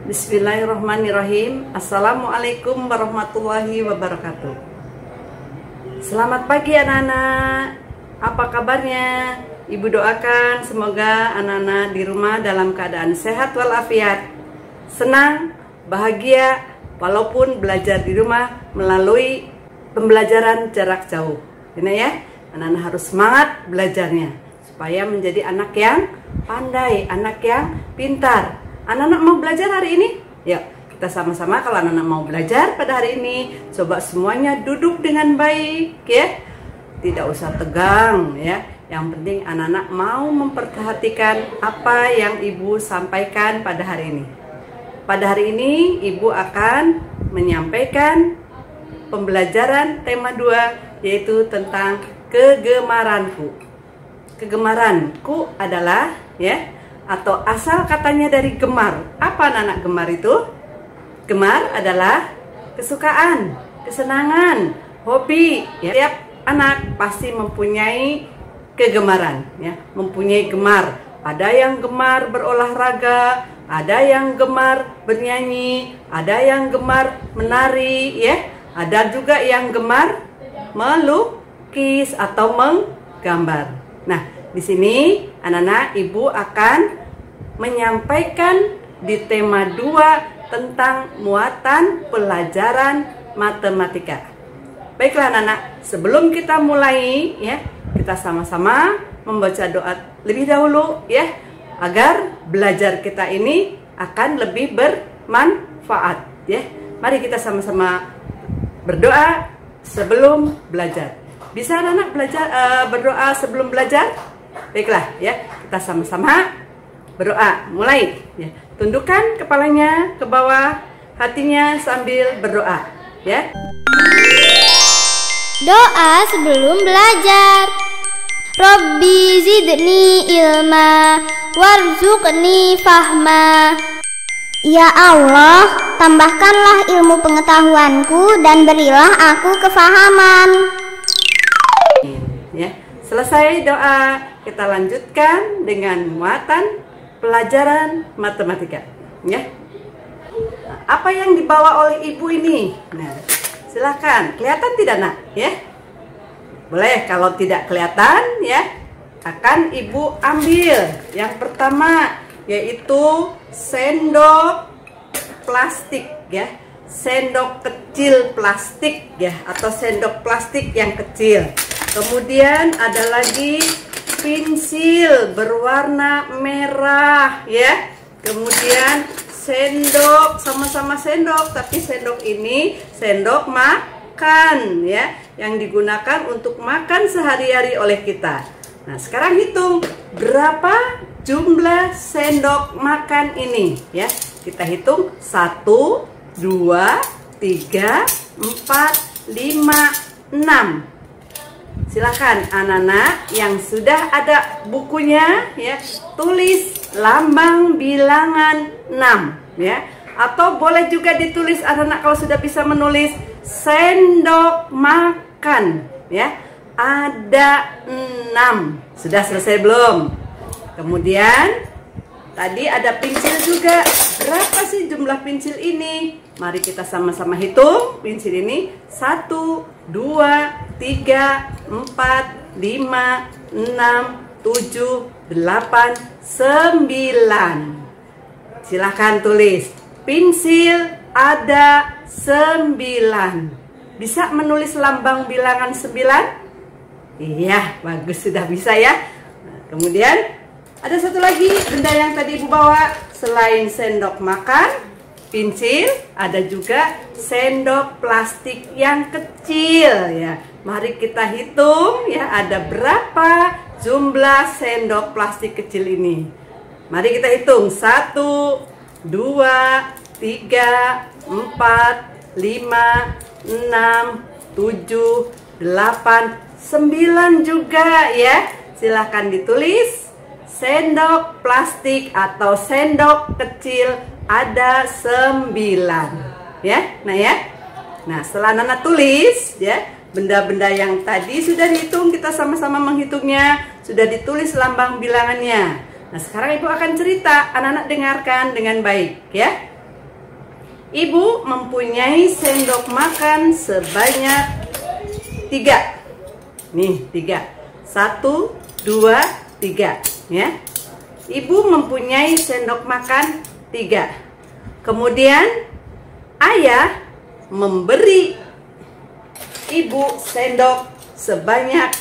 Bismillahirrahmanirrahim. Assalamualaikum warahmatullahi wabarakatuh. Selamat pagi anak-anak. Apa kabarnya? Ibu doakan semoga anak-anak di rumah dalam keadaan sehat walafiat, senang, bahagia, walaupun belajar di rumah melalui pembelajaran jarak jauh. Ini ya, anak-anak harus semangat belajarnya supaya menjadi anak yang pandai, anak yang pintar. Anak-anak mau belajar hari ini? Yuk, kita sama-sama kalau anak-anak mau belajar pada hari ini, coba semuanya duduk dengan baik ya. Tidak usah tegang ya. Yang penting anak-anak mau memperhatikan apa yang Ibu sampaikan pada hari ini. Pada hari ini Ibu akan menyampaikan pembelajaran tema 2, yaitu tentang kegemaranku. Kegemaranku adalah ya, atau asal katanya dari gemar. Apa anak-anak gemar itu? Gemar adalah kesukaan, kesenangan, hobi. Ya. Setiap anak pasti mempunyai kegemaran, ya, mempunyai gemar. Ada yang gemar berolahraga, ada yang gemar bernyanyi, ada yang gemar menari, ya. Ada juga yang gemar melukis atau menggambar. Nah, di sini anak-anak Ibu akan menyampaikan di tema 2 tentang muatan pelajaran matematika. Baiklah anak-anak, sebelum kita mulai ya, kita sama-sama membaca doa lebih dahulu ya, agar belajar kita ini akan lebih bermanfaat ya. Mari kita sama-sama berdoa sebelum belajar. Bisa anak-anak berdoa sebelum belajar? Baiklah ya, kita sama-sama berdoa. Mulai ya. Tundukkan kepalanya ke bawah, hatinya sambil berdoa ya. Doa sebelum belajar. Robbi zidni ilma warzuqni fahma. Ya Allah, tambahkanlah ilmu pengetahuanku dan berilah aku kefahaman. Ya, selesai doa, kita lanjutkan dengan muatan pelajaran matematika. Ya, apa yang dibawa oleh Ibu ini? Nah, silahkan, kelihatan tidak nak? Ya, boleh. Kalau tidak kelihatan, ya, akan Ibu ambil. Yang pertama yaitu sendok plastik, ya, sendok kecil plastik, ya, atau sendok plastik yang kecil. Kemudian ada lagi pensil berwarna merah ya. Kemudian sendok, sama-sama sendok, tapi sendok ini sendok makan ya, yang digunakan untuk makan sehari-hari oleh kita. Nah, sekarang hitung berapa jumlah sendok makan ini ya. Kita hitung 1, 2, 3, 4, 5, 6. Silakan anak-anak yang sudah ada bukunya ya, tulis lambang bilangan 6 ya. Atau boleh juga ditulis anak-anak kalau sudah bisa menulis sendok makan ya. Ada 6. Sudah selesai belum? Kemudian tadi ada pensil juga. Berapa sih jumlah pensil ini? Mari kita sama-sama hitung pensil ini. 1, 2, 3, 4, 5, 6, 7, 8, 9. Silahkan tulis. Pensil ada 9. Bisa menulis lambang bilangan 9? Iya, bagus, sudah bisa ya. Nah, kemudian ada satu lagi benda yang tadi Ibu bawa. Selain sendok makan, pensil, ada juga sendok plastik yang kecil ya. Mari kita hitung ya, ada berapa jumlah sendok plastik kecil ini. Mari kita hitung. 1, 2, 3, 4, 5, 6, 7, 8, 9 juga ya. Silahkan ditulis. Sendok plastik atau sendok kecil ada 9 ya. Nah ya. Nah, setelah anak tulis ya, benda-benda yang tadi sudah dihitung, kita sama-sama menghitungnya, sudah ditulis lambang bilangannya. Nah, sekarang Ibu akan cerita, anak-anak dengarkan dengan baik ya. Ibu mempunyai sendok makan sebanyak 3. Nih, 3. 1, 2, 3, ya. Ibu mempunyai sendok makan 3. Kemudian ayah memberi ibu sendok sebanyak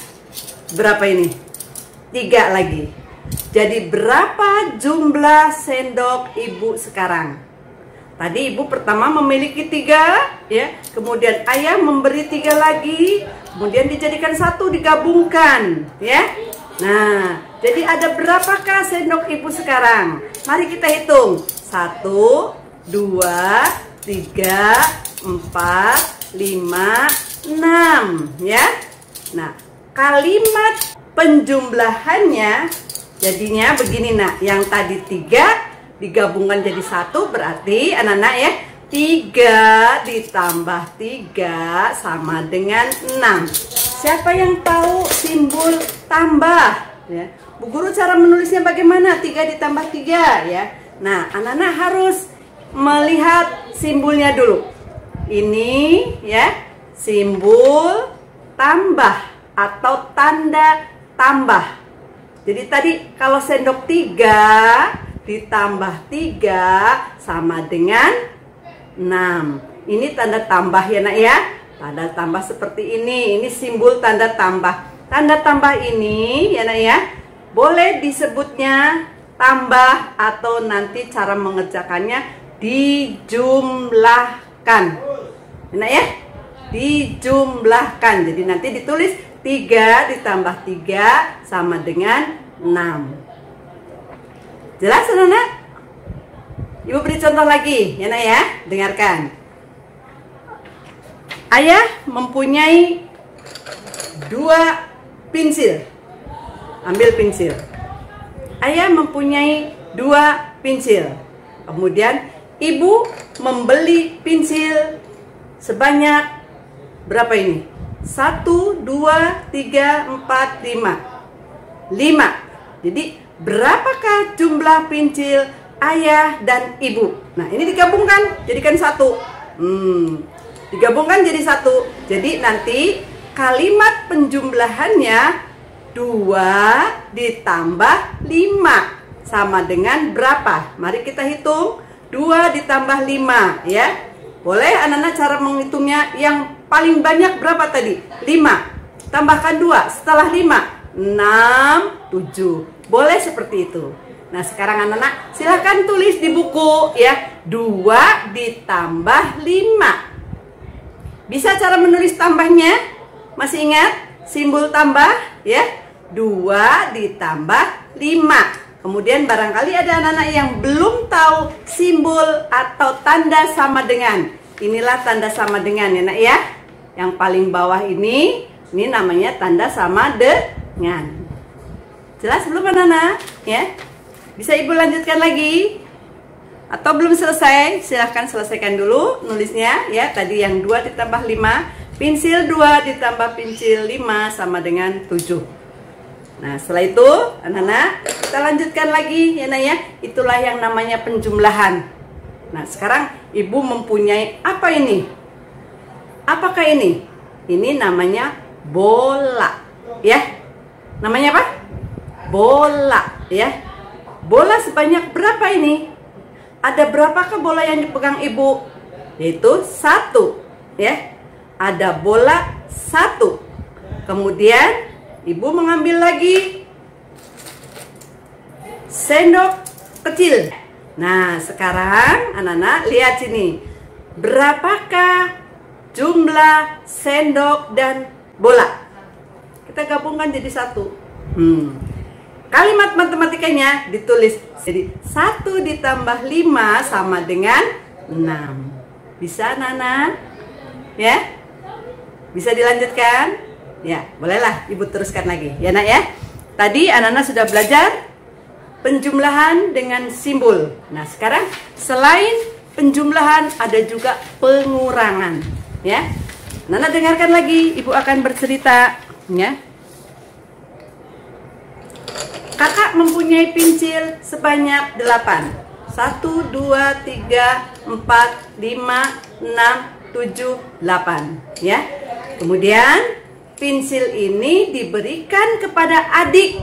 berapa ini? 3 lagi. Jadi berapa jumlah sendok ibu sekarang? Tadi ibu pertama memiliki 3, ya. Kemudian ayah memberi 3 lagi, kemudian dijadikan 1, digabungkan, ya. Nah, jadi ada berapakah sendok ibu sekarang? Mari kita hitung. 1, 2, 3, 4, 5, 6, ya. Nah, kalimat penjumlahannya jadinya begini, nak. Yang tadi 3 digabungkan jadi 1, berarti anak-anak ya, 3 ditambah 3 sama dengan 6. Siapa yang tahu simbol tambah? Ya. Bu Guru cara menulisnya bagaimana? 3 ditambah 3, ya. Nah, anak-anak harus melihat simbolnya dulu. Ini ya, simbol tambah atau tanda tambah. Jadi tadi kalau sendok 3 ditambah 3 sama dengan 6. Ini tanda tambah ya, nak ya. Tanda tambah seperti ini. Ini simbol tanda tambah. Tanda tambah ini ya, nak ya, boleh disebutnya tambah atau nanti cara mengerjakannya dijumlahkan. Nak ya, dijumlahkan. Jadi nanti ditulis 3 ditambah 3 sama dengan 6. Jelas, anak-anak? Ibu beri contoh lagi, ya, nak ya. Dengarkan. Ayah mempunyai 2 pensil. Ambil pensil. Ayah mempunyai 2 pensil. Kemudian ibu membeli pensil sebanyak berapa ini? 1, 2, 3, 4, 5. 5. Jadi berapakah jumlah pensil ayah dan ibu? Nah, ini digabungkan jadikan 1. Digabungkan jadi 1. Jadi nanti kalimat penjumlahannya 2 ditambah 5 sama dengan berapa? Mari kita hitung. 2 ditambah 5, ya. Boleh anak-anak cara menghitungnya yang paling banyak berapa tadi? 5. Tambahkan 2 setelah 5. 6, 7. Boleh seperti itu. Nah, sekarang anak-anak silahkan tulis di buku ya. 2 ditambah 5. Bisa cara menulis tambahnya? Masih ingat simbol tambah ya? 2 ditambah 5. Kemudian barangkali ada anak-anak yang belum tahu simbol atau tanda sama dengan. Inilah tanda sama dengan ya, nak ya. Yang paling bawah ini namanya tanda sama dengan. Jelas belum, anak-anak? Ya, bisa ibu lanjutkan lagi? Atau belum selesai? Silahkan selesaikan dulu nulisnya ya. Tadi yang 2 ditambah 5, pensil 2 ditambah pensil 5 sama dengan 7. Nah, setelah itu anak-anak kita lanjutkan lagi ya, nak ya. Itulah yang namanya penjumlahan. Nah, sekarang ibu mempunyai apa ini? Apakah ini? Ini namanya bola ya. Namanya apa? Bola ya. Bola sebanyak berapa ini? Ada berapakah bola yang dipegang ibu? Yaitu 1 ya. Ada bola 1. Kemudian ibu mengambil lagi sendok kecil. Nah, sekarang anak-anak lihat sini. Berapakah jumlah sendok dan bola? Kita gabungkan jadi 1. Kalimat matematikanya ditulis jadi 1 ditambah 5 sama dengan 6. Bisa, anak-anak? Ya? Bisa dilanjutkan? Ya, bolehlah ibu teruskan lagi. Ya, nak ya. Tadi anak-anak sudah belajar penjumlahan dengan simbol. Nah, sekarang selain penjumlahan ada juga pengurangan. Ya. Anak-anak dengarkan lagi, ibu akan bercerita. Ya. Kakak mempunyai pensil sebanyak 8. 1, 2, 3, 4, 5, 6, 7, 8 ya. Kemudian pensil ini diberikan kepada adik.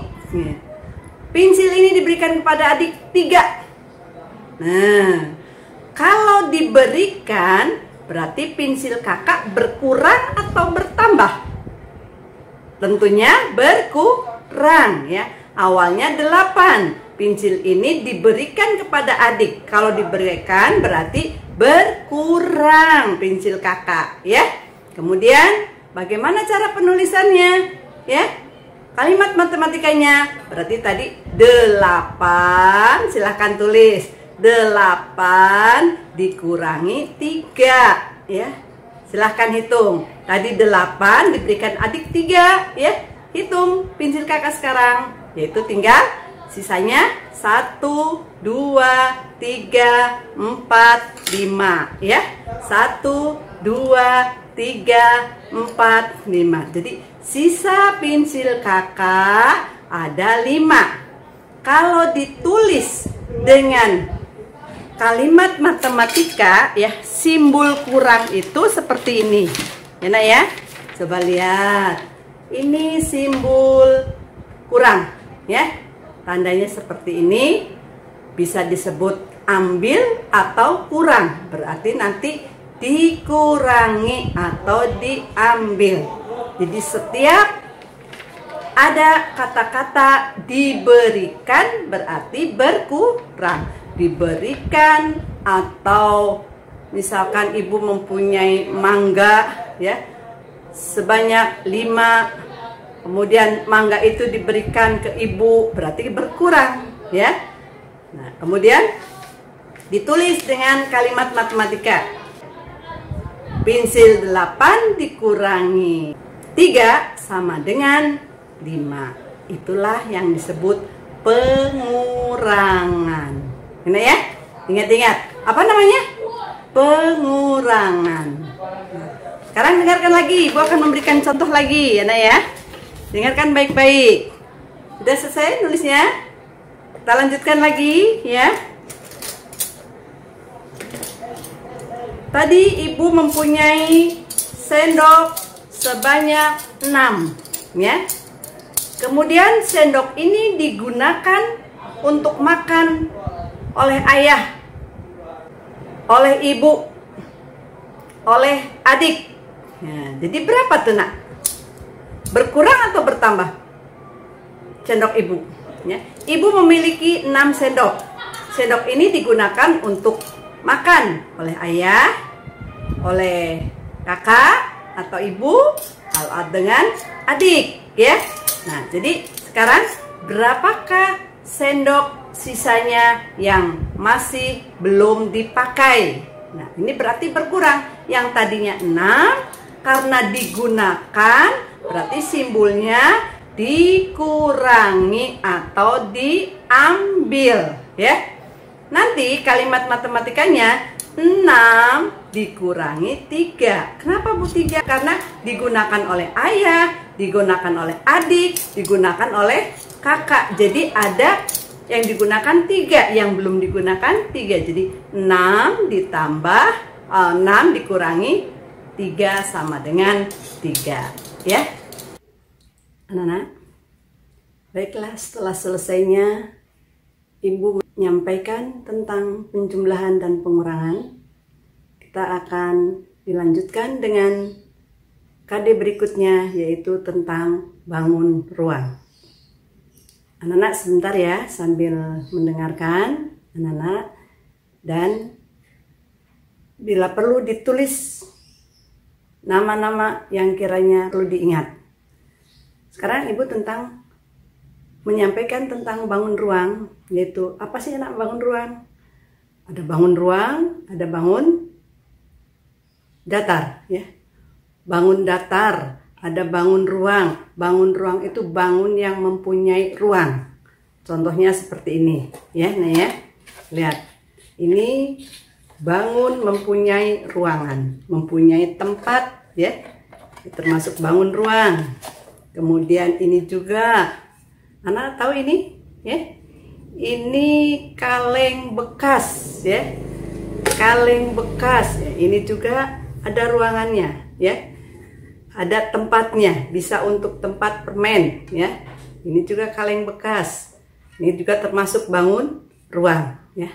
Pensil ini diberikan kepada adik 3. Nah, kalau diberikan berarti pensil kakak berkurang atau bertambah? Tentunya berkurang ya. Awalnya 8. Pensil ini diberikan kepada adik. Kalau diberikan berarti berkurang pensil kakak ya. Kemudian bagaimana cara penulisannya ya? Kalimat matematikanya berarti tadi 8, silahkan tulis 8 dikurangi 3 ya. Silahkan hitung. Tadi 8 diberikan adik 3 ya. Hitung pensil kakak sekarang, yaitu tinggal sisanya 1, 2, 3, 4, 5 ya. 1, 2, 3, 4, 5. Jadi sisa pensil kakak ada 5. Kalau ditulis dengan kalimat matematika ya, simbol kurang itu seperti ini. Ya nak ya. Coba lihat. Ini simbol kurang ya. Tandanya seperti ini. Bisa disebut ambil atau kurang. Berarti nanti dikurangi atau diambil. Jadi setiap ada kata-kata diberikan berarti berkurang. Diberikan atau misalkan ibu mempunyai mangga ya sebanyak 5, kemudian mangga itu diberikan ke ibu berarti berkurang ya. Nah, kemudian ditulis dengan kalimat matematika. Pensil 8 dikurangi 3 sama dengan 5. Itulah yang disebut pengurangan. Ini ya, ingat-ingat. Apa namanya? Pengurangan. Nah, sekarang dengarkan lagi. Ibu akan memberikan contoh lagi, ya nak ya. Dengarkan baik-baik. Sudah selesai nulisnya? Kita lanjutkan lagi, ya. Tadi ibu mempunyai sendok sebanyak 6, ya. Kemudian sendok ini digunakan untuk makan oleh ayah, oleh ibu, oleh adik. Nah, jadi berapa tuh nak? Berkurang atau bertambah? Sendok ibu. Ya. Ibu memiliki 6 sendok. Sendok ini digunakan untuk makan oleh ayah, oleh kakak atau ibu, kalau dengan adik, ya. Nah, jadi sekarang berapakah sendok sisanya yang masih belum dipakai? Nah, ini berarti berkurang. Yang tadinya 6 karena digunakan, berarti simbolnya dikurangi atau diambil, ya. Nanti kalimat matematikanya 6 dikurangi 3. Kenapa Bu 3? Karena digunakan oleh ayah, digunakan oleh adik, digunakan oleh kakak. Jadi ada yang digunakan 3, yang belum digunakan 3. Jadi 6 ditambah 6 dikurangi 3 sama dengan 3, ya. Anak-anak, baiklah, setelah selesainya Ibu menyampaikan tentang penjumlahan dan pengurangan, kita akan dilanjutkan dengan KD berikutnya, yaitu tentang bangun ruang. Anak-anak sebentar ya, sambil mendengarkan anak-anak, dan bila perlu ditulis nama-nama yang kiranya perlu diingat. Sekarang Ibu menyampaikan tentang bangun ruang, yaitu apa sih anak bangun ruang? Ada bangun ruang, ada bangun datar, ya. Bangun datar, ada bangun ruang. Bangun ruang itu bangun yang mempunyai ruang. Contohnya seperti ini, ya, nah ya. Lihat, ini bangun mempunyai ruangan, mempunyai tempat, ya. Termasuk bangun ruang. Kemudian ini juga, anak tahu ini, ya? ini kaleng bekas ya. Kaleng bekas ya. Ini juga ada ruangannya ya. Ada tempatnya, bisa untuk tempat permen ya. Ini juga kaleng bekas. Ini juga termasuk bangun ruang ya.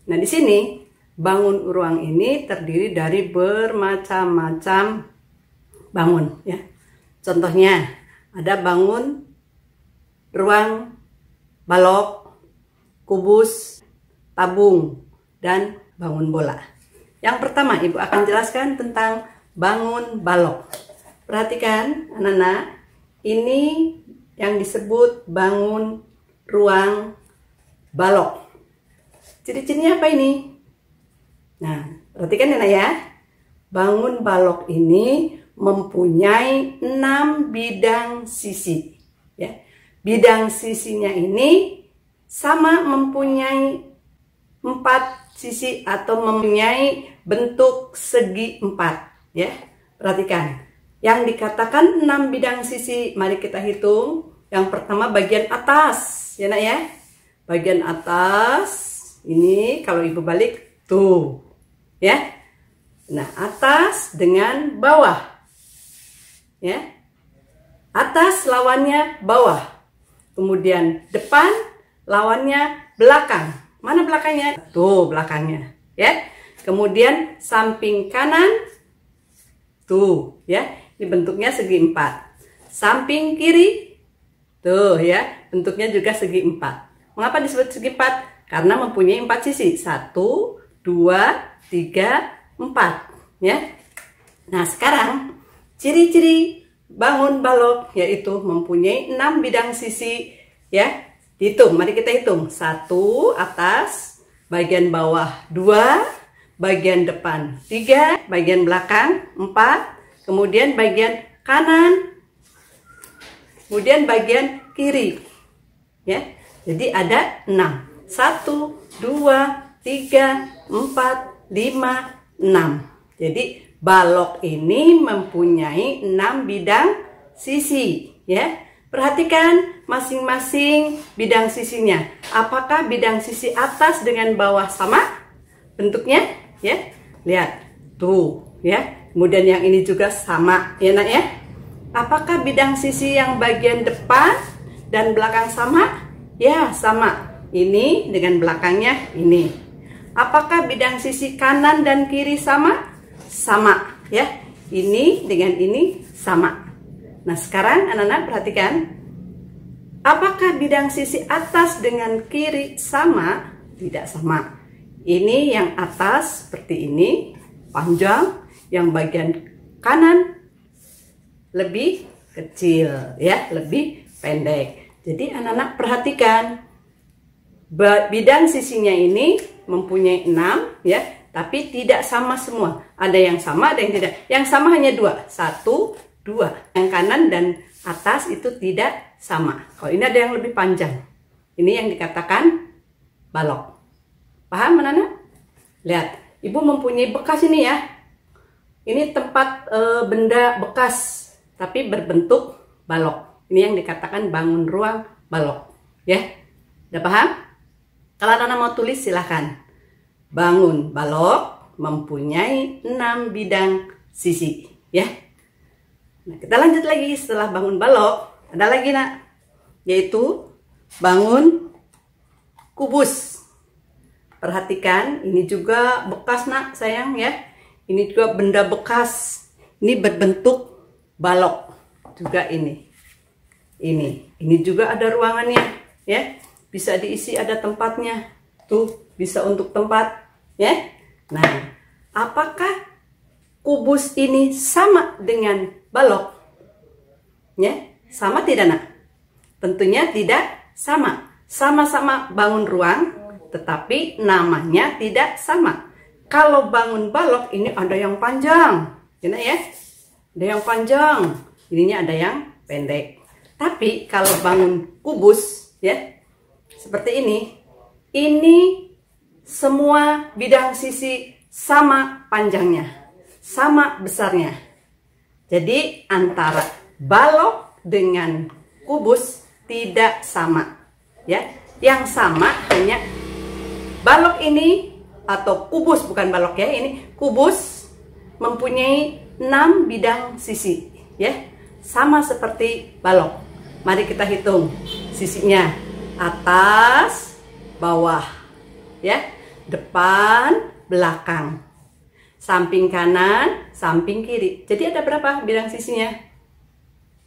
Nah, di sini bangun ruang ini terdiri dari bermacam-macam bangun ya. Contohnya ada bangun ruang balok, kubus, tabung, dan bangun bola. Yang pertama, Ibu akan jelaskan tentang bangun balok. Perhatikan anak-anak, ini yang disebut bangun ruang balok. Ciri-cirinya apa ini? Nah, perhatikan anak ya. Bangun balok ini mempunyai 6 bidang sisi ya. Bidang sisinya ini sama mempunyai 4 sisi atau mempunyai bentuk segi 4 ya. Perhatikan, yang dikatakan 6 bidang sisi, mari kita hitung. Yang pertama bagian atas ya nak ya. Bagian atas ini kalau Ibu balik tuh ya. Nah, atas dengan bawah ya. Atas lawannya bawah. Kemudian depan lawannya belakang. Mana belakangnya? Tuh belakangnya ya. Kemudian samping kanan tuh ya. Ini bentuknya segi 4. Samping kiri tuh ya, bentuknya juga segi 4. Mengapa disebut segi 4? Karena mempunyai 4 sisi. 1, 2, 3, 4 ya. Nah, sekarang ciri-ciri bangun balok yaitu mempunyai 6 bidang sisi ya. Hitung, mari kita hitung. 1 atas, bagian bawah 2, bagian depan 3, bagian belakang 4, kemudian bagian kanan, kemudian bagian kiri ya. Jadi ada 6. 1, 2, 3, 4, 5, 6. Jadi balok ini mempunyai 6 bidang sisi ya. Perhatikan masing-masing bidang sisinya. Apakah bidang sisi atas dengan bawah sama bentuknya ya? Lihat tuh ya. Kemudian yang ini juga sama ya nak ya. Apakah bidang sisi yang bagian depan dan belakang sama? Ya, sama. Ini dengan belakangnya ini. Apakah bidang sisi kanan dan kiri sama? Sama ya. Ini dengan ini sama. Nah, sekarang anak-anak perhatikan. Apakah bidang sisi atas dengan kiri sama? Tidak sama. Ini yang atas seperti ini, panjang. Yang bagian kanan lebih kecil ya, lebih pendek. Jadi anak-anak perhatikan. Bidang sisinya ini mempunyai 6 ya, tapi tidak sama semua. Ada yang sama, ada yang tidak. Yang sama hanya 2. 1, 2. Yang kanan dan atas itu tidak sama. Kalau ini ada yang lebih panjang. Ini yang dikatakan balok. Paham anak-anak? Lihat, Ibu mempunyai bekas ini ya. Ini tempat benda bekas, tapi berbentuk balok. Ini yang dikatakan bangun ruang balok. Ya, udah paham? Kalau anak-anak mau tulis silahkan. Bangun balok mempunyai 6 bidang sisi. Ya. Nah, kita lanjut lagi setelah bangun balok. Ada lagi nak, yaitu bangun kubus. Perhatikan, ini juga bekas nak sayang ya. Ini juga benda bekas. Ini berbentuk balok juga ini. Ini juga ada ruangannya ya. Bisa diisi, ada tempatnya. Tuh, bisa untuk tempat ya. Nah, apakah kubus ini sama dengan balok? Ya, sama tidak nak? Tentunya tidak sama. Sama-sama bangun ruang, tetapi namanya tidak sama. Kalau bangun balok ini ada yang panjang, ya, ada yang panjang, ininya ada yang pendek. Tapi kalau bangun kubus, ya, seperti ini semua bidang sisi sama panjangnya, sama besarnya. Jadi antara balok dengan kubus tidak sama, ya. Yang sama hanya balok ini atau kubus, bukan balok ya, ini kubus mempunyai 6 bidang sisi ya. Sama seperti balok. Mari kita hitung sisinya. Atas, bawah ya. Depan, belakang. Samping kanan, samping kiri. Jadi ada berapa bidang sisinya?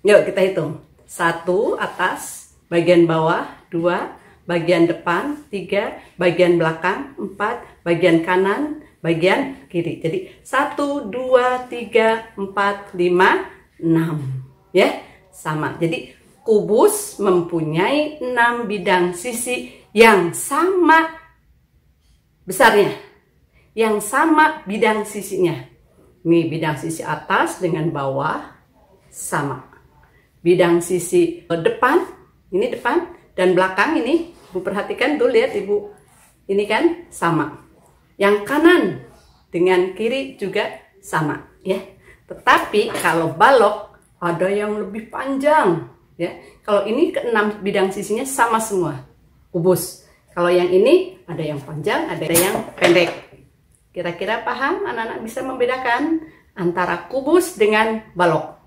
Yuk kita hitung. 1 atas, bagian bawah, 2 bagian depan, 3 bagian belakang, 4 bagian kanan, bagian kiri. Jadi 1, 2, 3, 4, 5, 6 ya, sama. Jadi kubus mempunyai 6 bidang sisi yang sama besarnya, yang sama bidang sisinya. Ini bidang sisi atas dengan bawah sama. Bidang sisi depan, ini depan dan belakang ini, Ibu perhatikan tuh, lihat Ibu, ini kan sama. Yang kanan dengan kiri juga sama ya. Tetapi kalau balok ada yang lebih panjang ya. Kalau ini ke-6 bidang sisinya sama semua kubus. Kalau yang ini ada yang panjang, ada yang pendek. Kira-kira paham anak-anak bisa membedakan antara kubus dengan balok?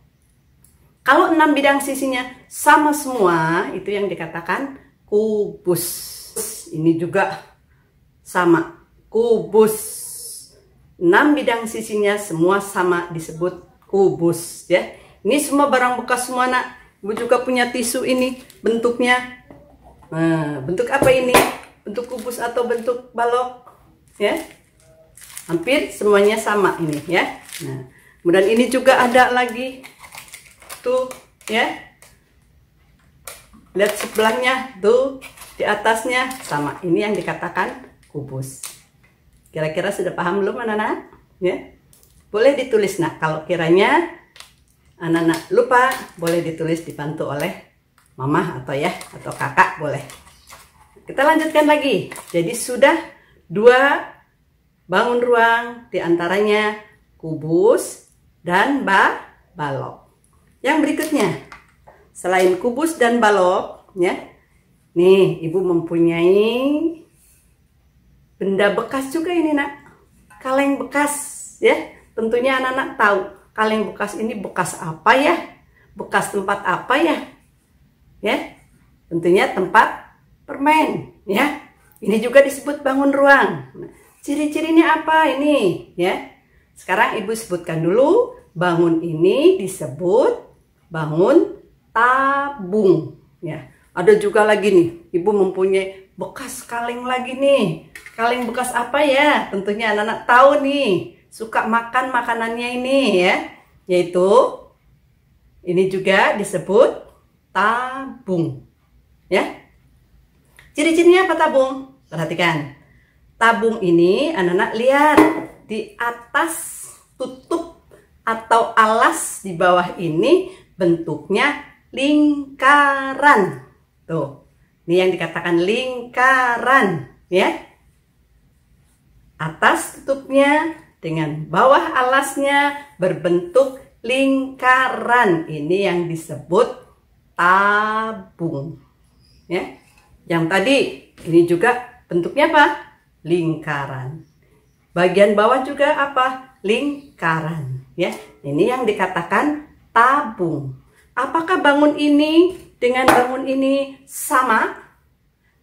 Kalau 6 bidang sisinya sama semua, itu yang dikatakan kubus. Ini juga sama, kubus. 6 bidang sisinya semua sama, disebut kubus ya. Ini semua barang bekas semua, nak. Ibu juga punya tisu ini, bentuknya. Nah, bentuk apa ini? Bentuk kubus atau bentuk balok ya? Hampir semuanya sama ini ya. Nah, kemudian ini juga ada lagi tuh ya. Lihat sebelahnya tuh, di atasnya sama. Ini yang dikatakan kubus. Kira-kira sudah paham belum anak-anak? Ya, boleh ditulis nak. Kalau kiranya anak-anak lupa, boleh ditulis, dibantu oleh mama atau ya, atau kakak boleh. Kita lanjutkan lagi. Jadi sudah 2 bangun ruang, diantaranya kubus dan balok. Yang berikutnya, selain kubus dan balok, ya, nih Ibu mempunyai benda bekas juga ini nak, kaleng bekas, ya. Tentunya anak-anak tahu kaleng bekas ini bekas apa ya, bekas tempat apa ya, ya. Tentunya tempat permen, ya. Ini juga disebut bangun ruang. Nah, ciri-cirinya apa ini, ya? Sekarang Ibu sebutkan dulu. Bangun ini disebut bangun tabung, ya. Ada juga lagi nih, Ibu mempunyai bekas kaleng lagi nih. Kaleng bekas apa ya? Tentunya anak-anak tahu nih, suka makan makanannya ini ya. Yaitu ini juga disebut tabung, ya. Ciri-cirinya apa tabung? Perhatikan. Tabung ini anak-anak lihat di atas tutup atau alas di bawah ini bentuknya lingkaran. Tuh, ini yang dikatakan lingkaran, ya. Atas tutupnya dengan bawah alasnya berbentuk lingkaran. Ini yang disebut tabung, ya. Yang tadi ini juga bentuknya apa? Lingkaran. Bagian bawah juga apa? Lingkaran, ya. Ini yang dikatakan tabung. Apakah bangun ini dengan bangun ini sama?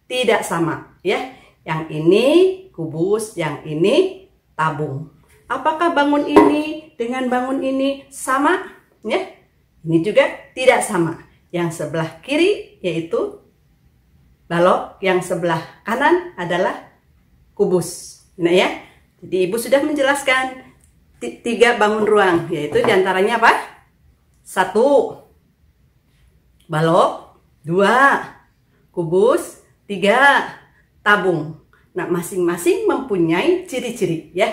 Tidak sama, ya. Yang ini kubus, yang ini tabung. Apakah bangun ini dengan bangun ini sama? Ya. Ini juga tidak sama. Yang sebelah kiri yaitu balok, yang sebelah kanan adalah kubus. Nah ya. Jadi Ibu sudah menjelaskan 3 bangun ruang, yaitu diantaranya apa? 1 balok, 2 kubus, 3 tabung. Nah, masing-masing mempunyai ciri-ciri, ya.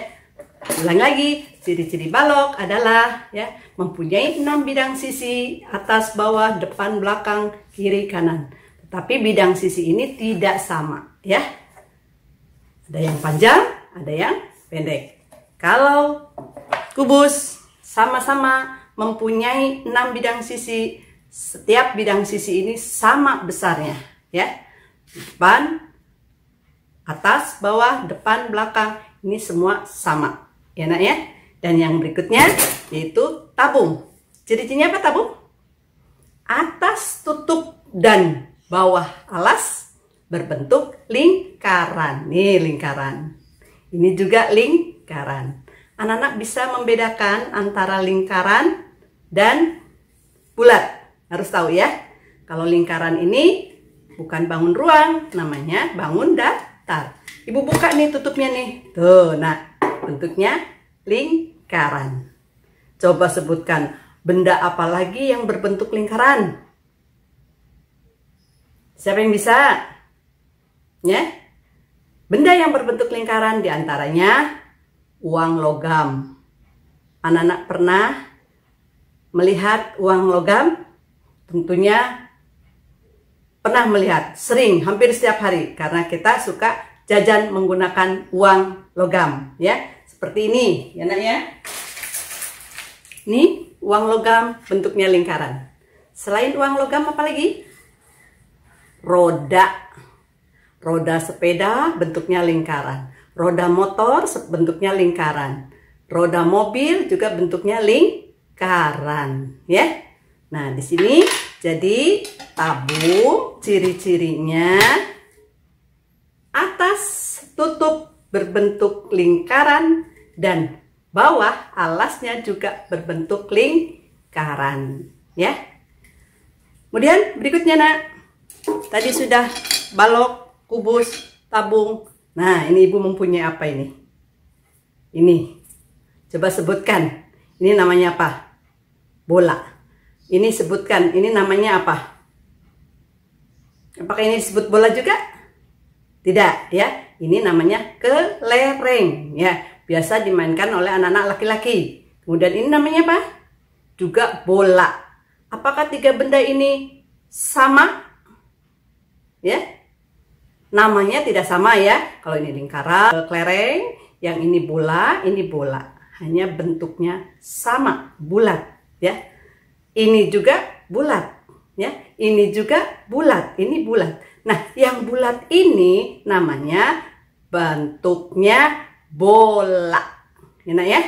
Ulang lagi, ciri-ciri balok adalah ya mempunyai 6 bidang sisi, atas, bawah, depan, belakang, kiri, kanan. Tetapi bidang sisi ini tidak sama, ya. Ada yang panjang, ada yang pendek. Kalau kubus sama-sama mempunyai 6 bidang sisi, setiap bidang sisi ini sama besarnya, ya. Depan, atas, bawah, depan, belakang, ini semua sama. Ya nak ya. Dan yang berikutnya yaitu tabung. Ciri-cirinya apa tabung? Atas tutup dan bawah alas berbentuk lingkaran. Nih lingkaran. Ini juga lingkaran. Anak-anak bisa membedakan antara lingkaran dan bulat. Harus tahu ya. Kalau lingkaran ini bukan bangun ruang, namanya bangun datar. Ibu buka nih tutupnya nih. Tuh, nah bentuknya lingkaran. Coba sebutkan benda apa lagi yang berbentuk lingkaran? Siapa yang bisa? Ya. Benda yang berbentuk lingkaran diantaranya uang logam. Anak-anak pernah melihat uang logam? Tentunya pernah melihat, sering, hampir setiap hari, karena kita suka jajan menggunakan uang logam, ya. Seperti ini, ya nak ya. Ini uang logam bentuknya lingkaran. Selain uang logam apa lagi? Roda. Roda sepeda bentuknya lingkaran. Roda motor bentuknya lingkaran. Roda mobil juga bentuknya lingkaran, ya. Nah, di sini jadi tabung ciri-cirinya atas tutup berbentuk lingkaran dan bawah alasnya juga berbentuk lingkaran, ya. Kemudian berikutnya nak, tadi sudah balok, kubus, tabung. Nah, ini ibu mempunyai apa ini? Ini, coba sebutkan. Ini namanya apa? Bola. Ini sebutkan, ini namanya apa? Apakah ini disebut bola juga? Tidak, ya. Ini namanya kelereng, ya. Biasa dimainkan oleh anak-anak laki-laki. Kemudian ini namanya apa? Juga bola. Apakah tiga benda ini sama? Ya. Namanya tidak sama ya. Kalau ini lingkaran, kelereng, yang ini bola, ini bola. Hanya bentuknya sama, bulat, ya. Ini juga bulat, ya. Ini juga bulat, ini bulat. Nah, yang bulat ini namanya bentuknya bola. Enak ya?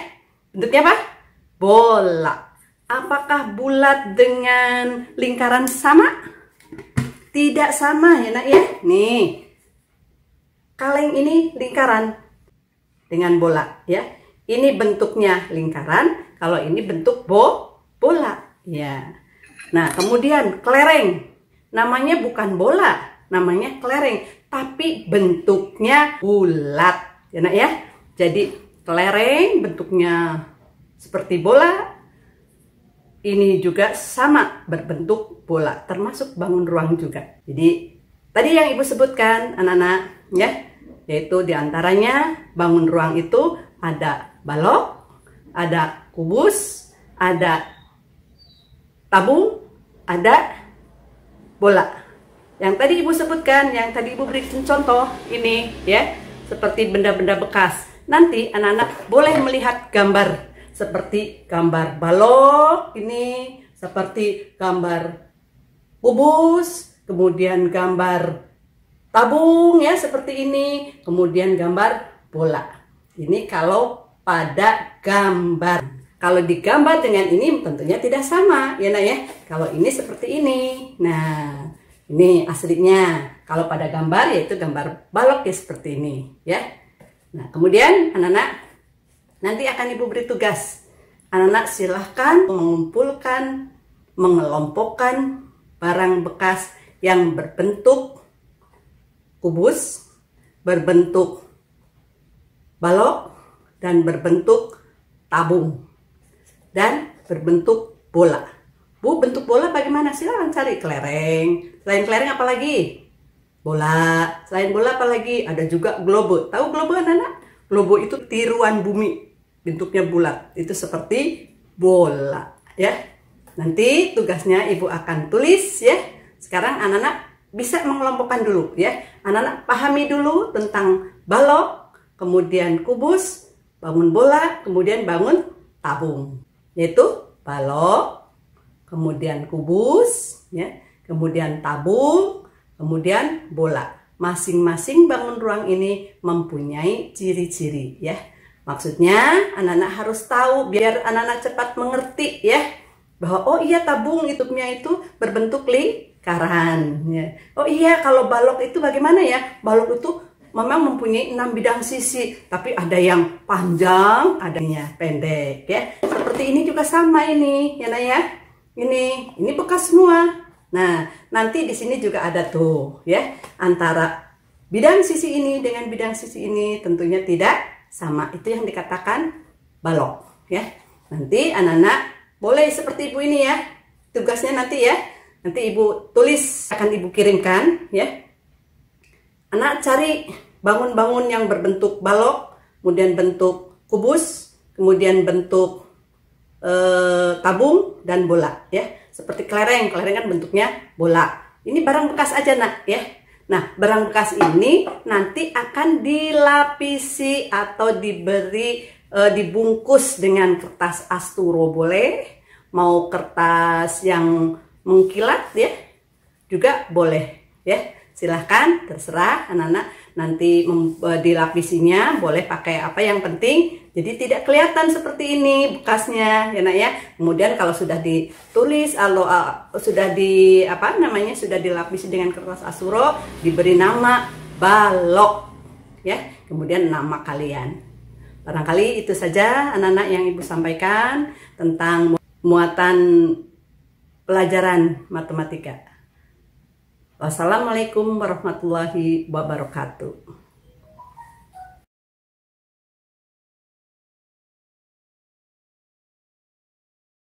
Bentuknya apa? Bola. Apakah bulat dengan lingkaran sama? Tidak sama ya nak ya. Nih, kaleng ini lingkaran dengan bola ya. Ini bentuknya lingkaran, kalau ini bentuk bola ya. Nah, kemudian kelereng. Namanya bukan bola, namanya kelereng, tapi bentuknya bulat. Ya nak ya. Jadi kelereng bentuknya seperti bola. Ini juga sama berbentuk bola, termasuk bangun ruang juga. Jadi tadi yang ibu sebutkan anak-anak ya, yaitu diantaranya bangun ruang itu ada balok, ada kubus, ada tabung, ada bola. Yang tadi ibu sebutkan, yang tadi ibu berikan contoh ini ya, seperti benda-benda bekas. Nanti anak-anak boleh melihat gambar seperti gambar balok ini, seperti gambar kubus, kemudian gambar tabung ya seperti ini, kemudian gambar bola. Ini kalau pada gambar. Kalau digambar dengan ini tentunya tidak sama ya nak ya. Kalau ini seperti ini. Nah, ini aslinya. Kalau pada gambar yaitu gambar balok ya seperti ini ya. Nah, kemudian anak-anak nanti akan ibu beri tugas. Anak-anak silahkan mengumpulkan, mengelompokkan barang bekas yang berbentuk kubus, berbentuk balok, dan berbentuk tabung, dan berbentuk bola. Bu, bentuk bola bagaimana? Silahkan cari kelereng. Selain kelereng apa lagi? Bola. Selain bola apa lagi? Ada juga globe. Tahu globe anak-anak? Globe itu tiruan bumi. Bentuknya bulat. Itu seperti bola. Ya. Nanti tugasnya ibu akan tulis ya. Sekarang anak-anak bisa mengelompokkan dulu ya. Anak-anak pahami dulu tentang balok, kemudian kubus, bangun bola, kemudian bangun tabung. Yaitu balok, kemudian kubus, ya, kemudian tabung, kemudian bola. Masing-masing bangun ruang ini mempunyai ciri-ciri ya. Maksudnya anak-anak harus tahu biar anak-anak cepat mengerti ya, bahwa oh iya tabung hidupnya itu berbentuk lingkaran ya. Oh iya kalau balok itu bagaimana ya? Balok itu memang mempunyai 6 bidang sisi, tapi ada yang panjang, adanya pendek ya. Seperti ini juga sama ini ya Nak ya. Ini bekas semua. Nah, nanti di sini juga ada tuh ya, antara bidang sisi ini dengan bidang sisi ini tentunya tidak sama. Itu yang dikatakan balok ya. Nanti anak-anak boleh seperti ibu ini ya. Tugasnya nanti ya. Nanti ibu tulis, akan ibu kirimkan ya. Anak cari bangun-bangun yang berbentuk balok, kemudian bentuk kubus, kemudian bentuk tabung dan bola ya. Seperti kelereng kan bentuknya bola. Ini barang bekas aja Nak ya. Nah, barang bekas ini nanti akan dilapisi atau dibungkus dengan kertas asturo boleh, mau kertas yang mengkilat ya, juga boleh ya. Silahkan, terserah anak-anak nanti dilapisinya boleh pakai apa, yang penting jadi tidak kelihatan seperti ini bekasnya ya Nak ya. Kemudian kalau sudah ditulis atau sudah sudah dilapisi dengan kertas asturo, diberi nama balok ya. Kemudian nama kalian. Barangkali itu saja anak-anak yang Ibu sampaikan tentang muatan pelajaran matematika. Wassalamualaikum warahmatullahi wabarakatuh.